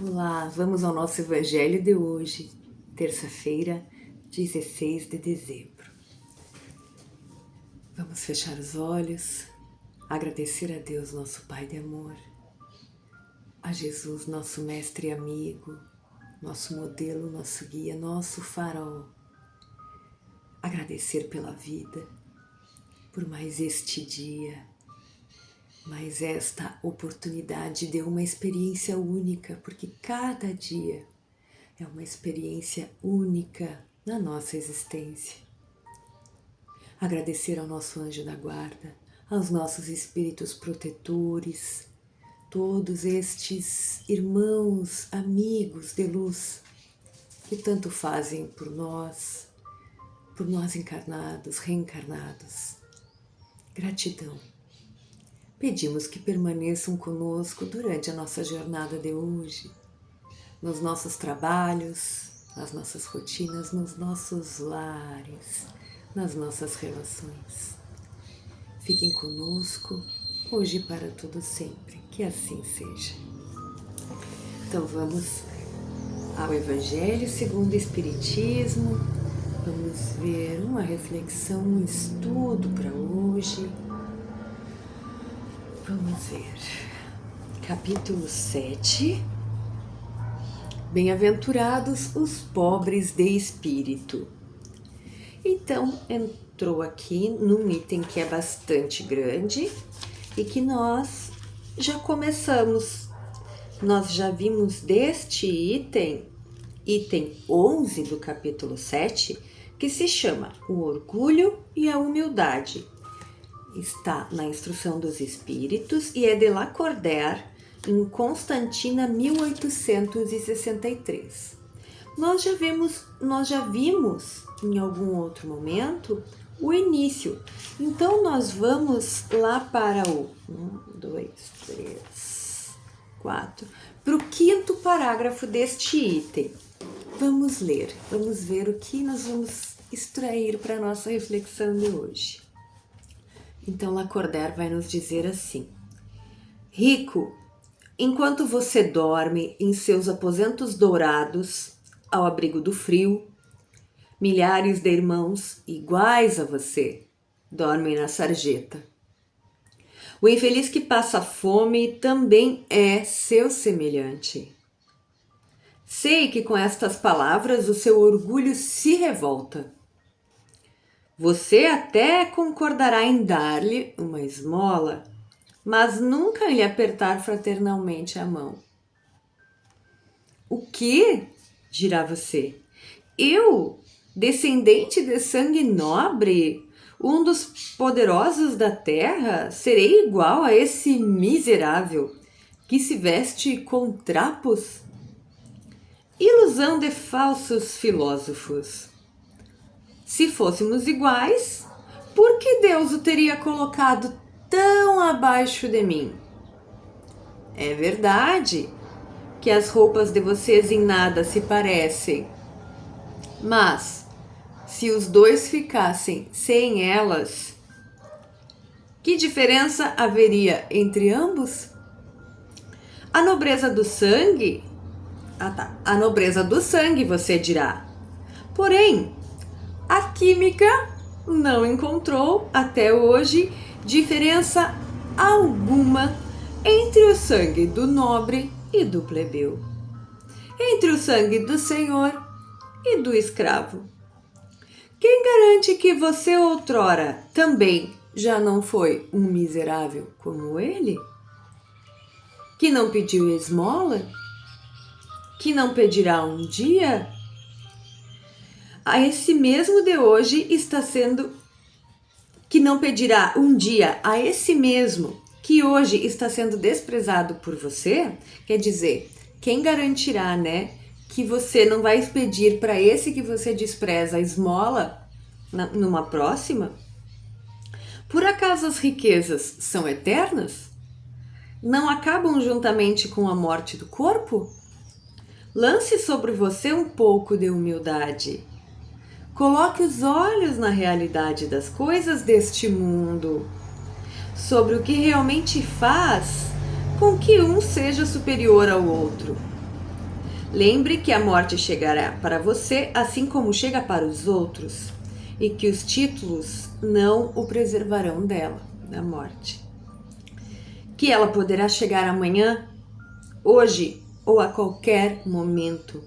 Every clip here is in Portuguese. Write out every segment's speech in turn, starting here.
Olá, vamos ao nosso Evangelho de hoje, terça-feira, 16 de dezembro. Vamos fechar os olhos, agradecer a Deus, nosso Pai de amor, a Jesus, nosso mestre e amigo, nosso modelo, nosso guia, nosso farol. Agradecer pela vida, por mais este dia, mais esta oportunidade de uma experiência única, porque cada dia é uma experiência única na nossa existência. Agradecer ao nosso anjo da guarda, aos nossos espíritos protetores, todos estes irmãos, amigos de luz que tanto fazem por nós encarnados, reencarnados. Gratidão. Pedimos que permaneçam conosco durante a nossa jornada de hoje, nos nossos trabalhos, nas nossas rotinas, nos nossos lares, nas nossas relações. Fiquem conosco, hoje e para todo sempre, que assim seja. Então vamos ao Evangelho segundo o Espiritismo, vamos ver uma reflexão, um estudo para hoje. Vamos ver, capítulo 7, Bem-aventurados os pobres de espírito. Então, entrou aqui num item que é bastante grande e que nós já começamos. Nós já vimos deste item 11 do capítulo 7, que se chama O Orgulho e a Humildade. Está na Instrução dos Espíritos e é de Lacordaire, em Constantina, 1863. Nós já vimos em algum outro momento o início. Então nós vamos lá para o para o quinto parágrafo deste item. Vamos ler, vamos ver o que nós vamos extrair para a nossa reflexão de hoje. Então Lacordaire vai nos dizer assim: rico, enquanto você dorme em seus aposentos dourados, ao abrigo do frio, milhares de irmãos iguais a você dormem na sarjeta. O infeliz que passa fome também é seu semelhante. Sei que com estas palavras o seu orgulho se revolta. Você até concordará em dar-lhe uma esmola, mas nunca lhe apertar fraternalmente a mão. O que? Dirá você. Eu, descendente de sangue nobre, um dos poderosos da terra, serei igual a esse miserável que se veste com trapos? Ilusão de falsos filósofos. Se fôssemos iguais, por que Deus o teria colocado tão abaixo de mim? É verdade que as roupas de vocês em nada se parecem, mas se os dois ficassem sem elas, que diferença haveria entre ambos? A nobreza do sangue? A nobreza do sangue, você dirá. Porém, a química não encontrou, até hoje, diferença alguma entre o sangue do nobre e do plebeu, entre o sangue do senhor e do escravo. Quem garante que você outrora também já não foi um miserável como ele? Que não pediu esmola? Que não pedirá um dia? A esse mesmo de hoje está sendo, que não pedirá um dia a esse mesmo que hoje está sendo desprezado por você, quer dizer, quem garantirá, que você não vai pedir para esse que você despreza a esmola numa próxima? Por acaso as riquezas são eternas? Não acabam juntamente com a morte do corpo? Lance sobre você um pouco de humildade. Coloque os olhos na realidade das coisas deste mundo, sobre o que realmente faz com que um seja superior ao outro. Lembre que a morte chegará para você assim como chega para os outros, e que os títulos não o preservarão dela, da morte. Que ela poderá chegar amanhã, hoje ou a qualquer momento.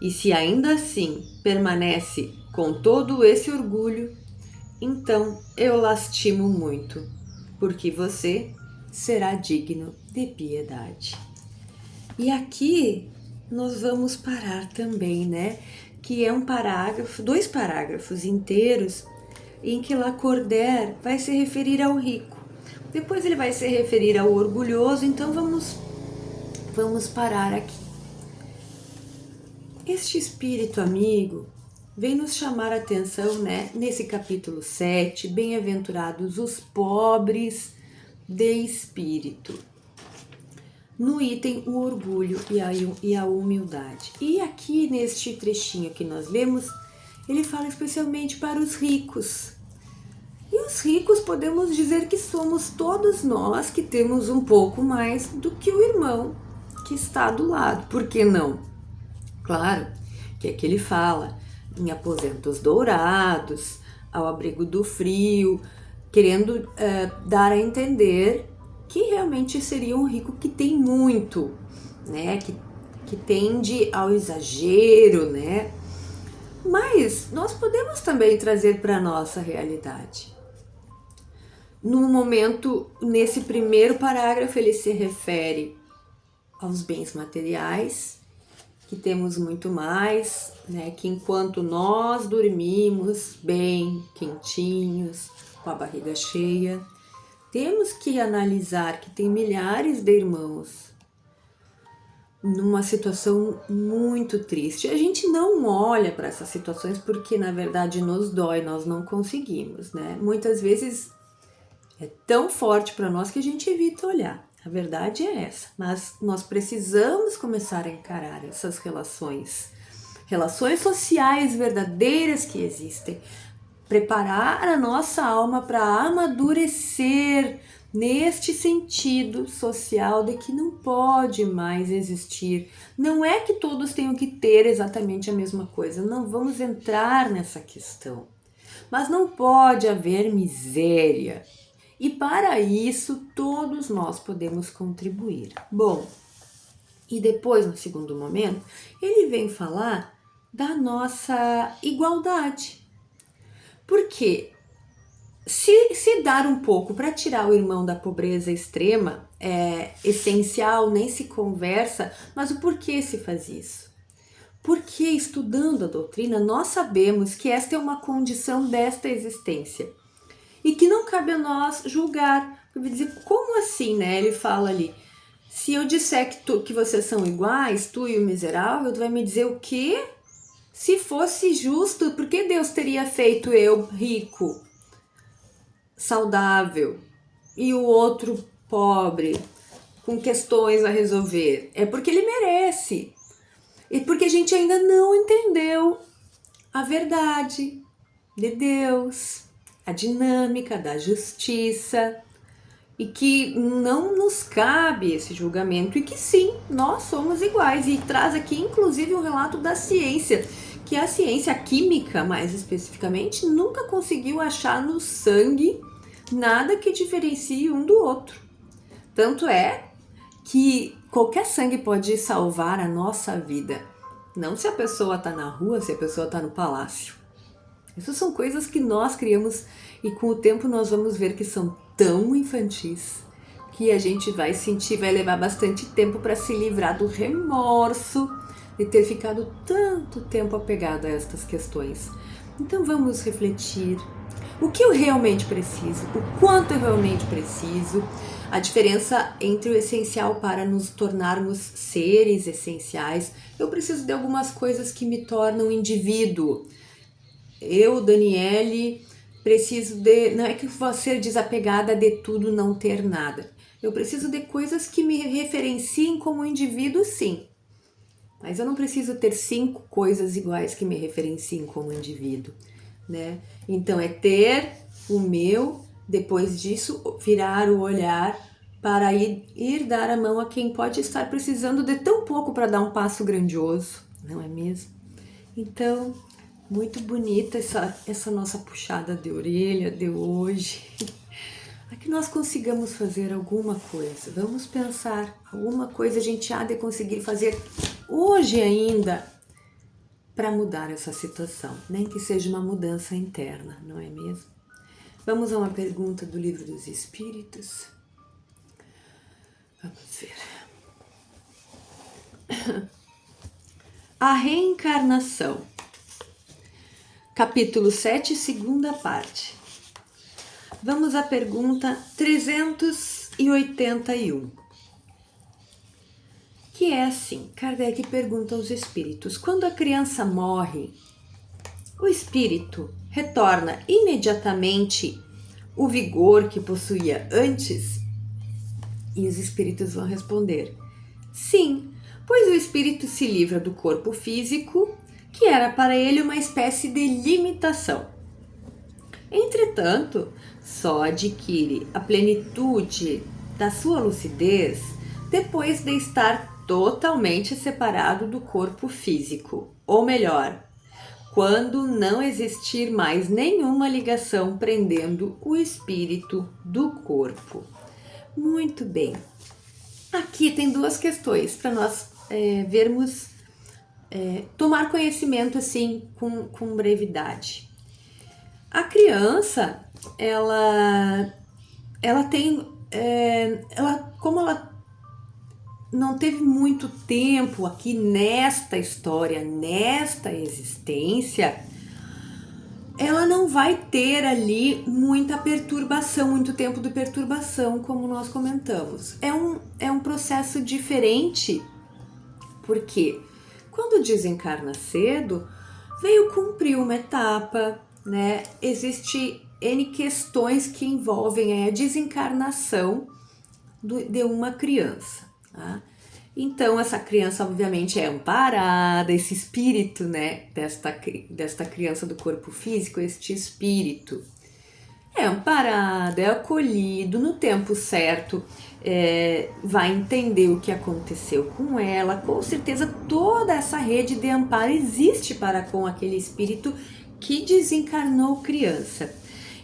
E se ainda assim permanece com todo esse orgulho, então eu lastimo muito, porque você será digno de piedade. E aqui nós vamos parar também, né? Que é um parágrafo, 2 parágrafos inteiros, em que Lacordaire vai se referir ao rico. Depois ele vai se referir ao orgulhoso, então vamos parar aqui. Este espírito amigo vem nos chamar a atenção, né, nesse capítulo 7, bem-aventurados os pobres de espírito. No item o orgulho e a humildade. E aqui neste trechinho que nós lemos, ele fala especialmente para os ricos. E os ricos podemos dizer que somos todos nós que temos um pouco mais do que o irmão que está do lado. Por que não? Claro que aqui ele fala em aposentos dourados, ao abrigo do frio, querendo dar a entender que realmente seria um rico que tem muito, né? Que tende ao exagero, né? Mas nós podemos também trazer para a nossa realidade. No momento, nesse primeiro parágrafo, ele se refere aos bens materiais, que temos muito mais, né? Que enquanto nós dormimos bem, quentinhos, com a barriga cheia, temos que analisar que tem milhares de irmãos numa situação muito triste. A gente não olha para essas situações porque na verdade nos dói, nós não conseguimos, né? Muitas vezes é tão forte para nós que a gente evita olhar. A verdade é essa, mas nós precisamos começar a encarar essas relações sociais verdadeiras que existem, preparar a nossa alma para amadurecer neste sentido social de que não pode mais existir. Não é que todos tenham que ter exatamente a mesma coisa, não vamos entrar nessa questão. Mas não pode haver miséria. E para isso todos nós podemos contribuir. Bom, e depois, no segundo momento, ele vem falar da nossa igualdade. Porque se dar um pouco para tirar o irmão da pobreza extrema é essencial, nem se conversa, mas o porquê se faz isso? Porque estudando a doutrina, nós sabemos que esta é uma condição desta existência e que não cabe a nós julgar. Eu vou dizer, como assim, né? Ele fala ali, se eu disser que vocês são iguais, tu e o miserável, tu vai me dizer o quê? Se fosse justo, por que Deus teria feito eu rico, saudável, e o outro pobre, com questões a resolver? É porque ele merece. E porque a gente ainda não entendeu a verdade de Deus, a dinâmica da justiça, e que não nos cabe esse julgamento, e que sim, nós somos iguais. E traz aqui inclusive um relato da ciência, que a ciência, a química mais especificamente, nunca conseguiu achar no sangue nada que diferencie um do outro. Tanto é que qualquer sangue pode salvar a nossa vida, não se a pessoa está na rua, se a pessoa está no palácio. Essas são coisas que nós criamos e com o tempo nós vamos ver que são tão infantis que a gente vai sentir, vai levar bastante tempo para se livrar do remorso de ter ficado tanto tempo apegado a estas questões. Então vamos refletir. O que eu realmente preciso? O quanto eu realmente preciso? A diferença entre o essencial para nos tornarmos seres essenciais. Eu preciso de algumas coisas que me tornam indivíduo. Eu, Daniele, preciso de... Não é que vou ser desapegada de tudo, não ter nada. Eu preciso de coisas que me referenciem como indivíduo, sim. Mas eu não preciso ter 5 coisas iguais que me referenciem como indivíduo, né? Então é ter o meu, depois disso virar o olhar para ir dar a mão a quem pode estar precisando de tão pouco para dar um passo grandioso, não é mesmo? Então, muito bonita essa nossa puxada de orelha de hoje. Para que nós consigamos fazer alguma coisa. Vamos pensar, alguma coisa a gente há de conseguir fazer hoje ainda para mudar essa situação, nem que seja uma mudança interna, não é mesmo? Vamos a uma pergunta do Livro dos Espíritos. Vamos ver. A reencarnação. Capítulo 7, segunda parte. Vamos à pergunta 381. Que é assim, Kardec pergunta aos espíritos: quando a criança morre, o espírito retorna imediatamente o vigor que possuía antes? E os espíritos vão responder: sim, pois o espírito se livra do corpo físico, que era para ele uma espécie de limitação. Entretanto, só adquire a plenitude da sua lucidez depois de estar totalmente separado do corpo físico, ou melhor, quando não existir mais nenhuma ligação prendendo o espírito do corpo. Muito bem. Aqui tem duas questões para nós vermos, tomar conhecimento assim com brevidade. A criança, ela tem, como ela não teve muito tempo aqui nesta história, nesta existência, ela não vai ter ali muita perturbação, muito tempo de perturbação, como nós comentamos. É um processo diferente, porque quando desencarna cedo, veio cumprir uma etapa, né? Existe N questões que envolvem a desencarnação de uma criança, tá? Então, essa criança, obviamente, é amparada, esse espírito, né, desta criança do corpo físico, este espírito é amparado, é acolhido no tempo certo, vai entender o que aconteceu com ela. Com certeza, toda essa rede de amparo existe para com aquele espírito que desencarnou criança.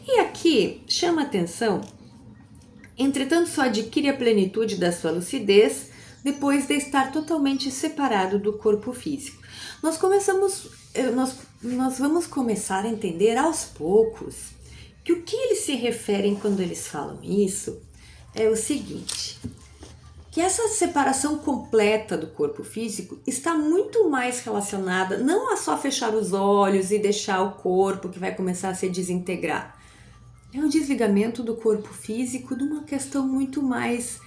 E aqui chama atenção, entretanto, só adquire a plenitude da sua lucidez depois de estar totalmente separado do corpo físico. Nós vamos começar a entender aos poucos que o que eles se referem quando eles falam isso é o seguinte, que essa separação completa do corpo físico está muito mais relacionada não a só fechar os olhos e deixar o corpo que vai começar a se desintegrar. É um desligamento do corpo físico de uma questão muito mais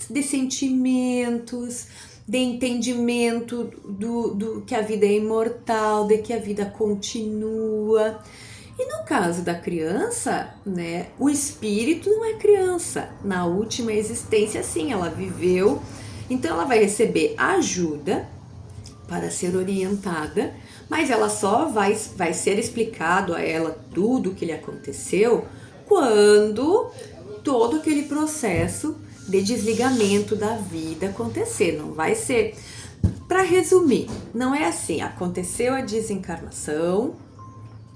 de sentimentos, de entendimento do que a vida é imortal, de que a vida continua. E no caso da criança, né, o espírito não é criança. Na última existência, sim, ela viveu, então ela vai receber ajuda para ser orientada, mas ela só vai ser explicado a ela tudo o que lhe aconteceu quando todo aquele processo de desligamento da vida acontecer. Não vai ser, para resumir, não é assim, aconteceu a desencarnação,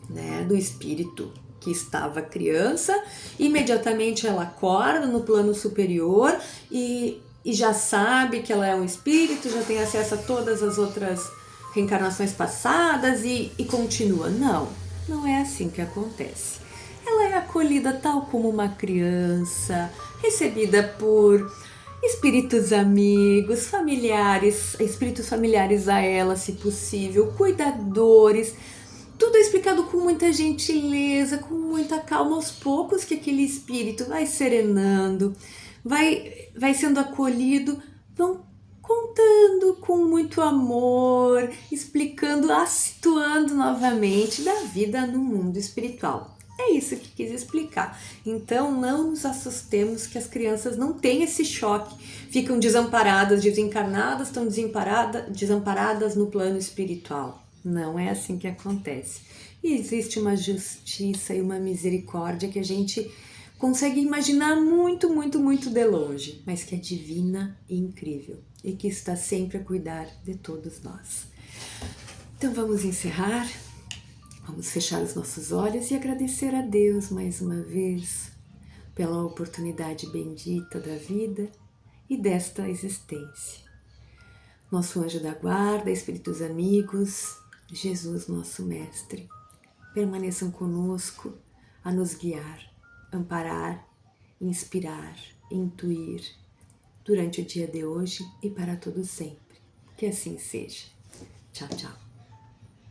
né, do espírito que estava criança, imediatamente ela acorda no plano superior e já sabe que ela é um espírito, já tem acesso a todas as outras reencarnações passadas e continua. Não é assim que acontece. Ela é acolhida tal como uma criança, recebida por espíritos amigos, familiares, espíritos familiares a ela, se possível, cuidadores. Tudo é explicado com muita gentileza, com muita calma, aos poucos que aquele espírito vai serenando, vai sendo acolhido, vão contando com muito amor, explicando, situando novamente da vida no mundo espiritual. É isso que quis explicar. Então não nos assustemos que as crianças não têm esse choque, ficam desamparadas, desencarnadas, estão desamparadas no plano espiritual. Não é assim que acontece. E existe uma justiça e uma misericórdia que a gente consegue imaginar muito, muito, muito de longe, mas que é divina e incrível e que está sempre a cuidar de todos nós. Então vamos encerrar, vamos fechar os nossos olhos e agradecer a Deus mais uma vez pela oportunidade bendita da vida e desta existência. Nosso anjo da guarda, espíritos amigos, Jesus nosso Mestre, permaneçam conosco a nos guiar, amparar, inspirar, intuir durante o dia de hoje e para todo sempre. Que assim seja. Tchau, tchau.